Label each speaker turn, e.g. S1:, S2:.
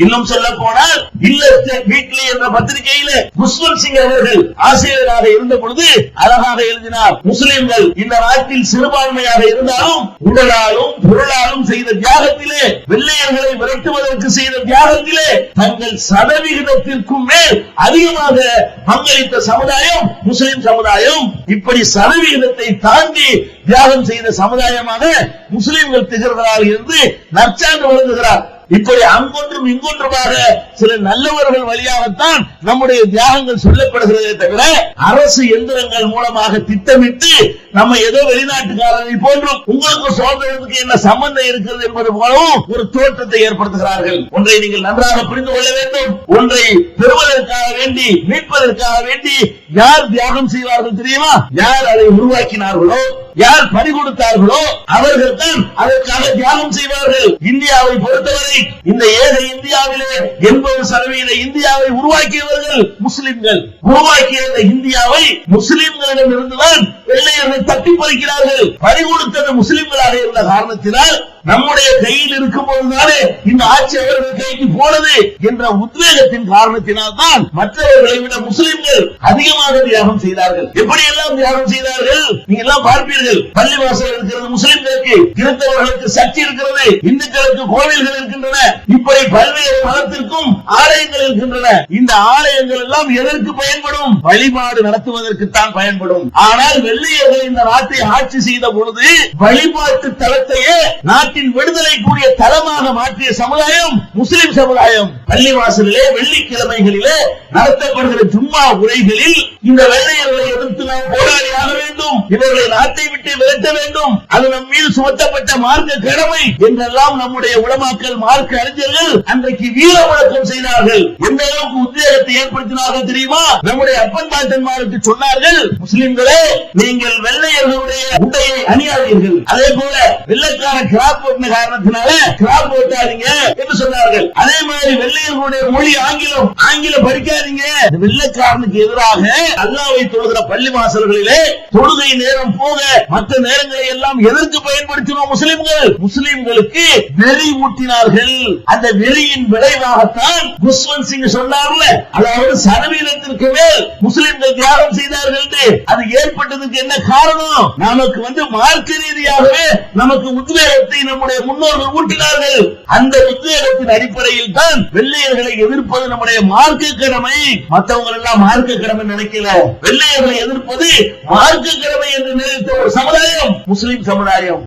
S1: இன்னும் சொல்ல போனால் இல்லஸ்டேட் வீக்லி என்ற பத்திரிகையில குஷ்வந்த் சிங் அவர்கள் ஆசிரியராக இருந்த பொழுது அழகாக எழுதினார். முஸ்லிம்கள் இந்த நாட்டில் சிறுபான்மையாக இருந்தாலும் உடலாலும் பொருளாலும் செய்த தியாகத்திலே, வெள்ளையர்களை விரட்டுவதற்கு செய்த தியாகத்திலே தங்கள் சதவிகிதத்திற்கும் மேல் அதிகமாக பங்களித்த சமுதாயம் முஸ்லிம் சமுதாயம். இப்படி சதவிகிதத்தை தாண்டி தியாகம் செய்த சமுதாயமாக முஸ்லிம்கள் திகழ்கிறார்கள் என்று நற்சான்று வழங்குகிறார். இப்படி அங்கொன்றும் இங்கொன்றுமாக சில நல்லவர்கள் வழியாகத்தான் நம்முடைய தியாகங்கள் சொல்லப்படுகிறதே தவிர அரசு எந்திரங்கள் மூலமாக திட்டமிட்டு நம்ம ஏதோ வெளிநாட்டுக்காரரை போன்றும் உங்களுக்கு சுதந்திரத்துக்கு என்ன சம்பந்தம் இருக்கிறது என்பது போலவும் ஒரு தோற்றத்தை ஏற்படுத்துகிறார்கள். ஒன்றை நீங்கள் நன்றாக புரிந்து கொள்ள வேண்டும். ஒன்றை பெறுவதற்காக வேண்டி, மீட்பதற்காக வேண்டி யார் தியாகம் செய்வார்கள் தெரியுமா? யார் அதை உருவாக்கினார்களோ, யார் பறி கொடுத்தார்களோ அவர்கள் தான் அதற்காக தியாகம் செய்வார்கள். இந்தியாவை பொறுத்தவரை இந்த ஏக இந்தியாவிலே 80% இந்தியாவை உருவாக்கியவர்கள் முஸ்லிம்கள். உருவாக்கிய இந்த இந்தியாவை முஸ்லிம்களிடம் இருந்துதான் வெள்ளையர்கள் தட்டி பறிக்கிறார்கள். பறி கொடுத்தது முஸ்லிம்களாக இருந்த காரணத்தினால் நம்முடைய கையில் இருக்கும் போதுதானே இந்த ஆட்சி அவர்கள் கைக்கு போனது என்ற உத்வேகத்தின் காரணத்தினால் தான் மற்றவர்களை விட முஸ்லிம்கள் அதிகமாக தியாகம் செய்தார்கள். எப்படி எல்லாம் தியாகம் செய்தார்கள் நீங்க எல்லாம் பார்ப்பீர்கள். பள்ளிவாசல் இருக்கிறது முஸ்லிம்களுக்கு, கிறிஸ்தவர்களுக்கு சர்ச்சை இருக்கிறது, இந்துக்களுக்கு கோவில்கள் இருக்கின்றன. இப்படி பல்வேறு மதத்திற்கும் ஆலயங்கள் இருக்கின்றன. இந்த ஆலயங்கள் எல்லாம் எதற்கு பயன்படும்? வழிபாடு நடத்துவதற்குத்தான் பயன்படும். ஆனால் வெள்ளையர்கள் இந்த நாட்டை ஆட்சி செய்த பொழுது வழிபாட்டு தலத்தையே நாட்டின் விடுதலை கூடிய தலமாக மாற்றிய சமுதாயம் முஸ்லிம் சமுதாயம். பள்ளிவாசலிலே வெள்ளிக்கிழமைகளிலே நடத்தப்படுகிற ஜும்மா உரைகளில் இந்த வெள்ளையர்களை எதிர்த்து நாம் போராடி ஆக வேண்டும், இவர்களை நாட்டை விட்டு விரட்ட வேண்டும், அது நம் மீது சுமத்தப்பட்ட மார்க்க கடமை என்றெல்லாம் நம்முடைய உலமாக்கள், மார்க்க அறிஞர்கள் அன்றைக்கு வீர முழக்கம் செய்தார்கள். எந்த அளவுக்கு உத்வேகத்தை ஏற்படுத்தினார்கள் தெரியுமா? நம்முடைய அப்பன் பாட்டன்மாருக்கு சொன்னார்கள், முஸ்லிம்களே நீங்கள் வெள்ளையர்களுடைய உடையை அணியாதீர்கள், அதே போல வெள்ளைக்கார கிராப் போட்ட காரணத்தினால கிராப் போட்டாதீங்க என்று சொன்னார்கள். அதே மாதிரி வெள்ளையர்களுடைய மொழி ஆங்கிலம், ஆங்கிலம் படிக்காதீங்க. வெள்ளைக்காரனுக்கு எதிராக அல்லாஹ்வை தொழுகிற பள்ளி வாசல்களிலே தொழுகை நேரம் போக மற்ற நேரங்களை எல்லாம் எதற்கு பயன்படுத்தினோம்? முஸ்லிம்கள் முஸ்லிம்களுக்கு வெறி ஊட்டினார்கள். அந்த வெறியின் விளைவாகத்தான் குஷ்வந்த் சிங் சொன்னார்ல, அதாவது சதவீதத்திற்கு மேல் முஸ்லிம்கள் தியாகம் செய்தார்கள். அது ஏற்பட்டதுக்கு என்ன காரணம்? நமக்கு மார்க்க ரீதியாகவே நமக்கு உத்வேகத்தை நம்முடைய முன்னோர்கள் ஊட்டினார்கள். அந்த உத்வேகத்தின் அடிப்படையில் தான் வெள்ளையர்களை எதிர்ப்பது நம்முடைய மார்க்க கடமை. மற்றவங்க எல்லாம் மார்க்க கடமை நினைக்கல. வெள்ளையர்களை எதிர்ப்பது மார்க்க கடமை என்று நினைத்த ஒரு சமுதாயம் முஸ்லிம் சமுதாயம்.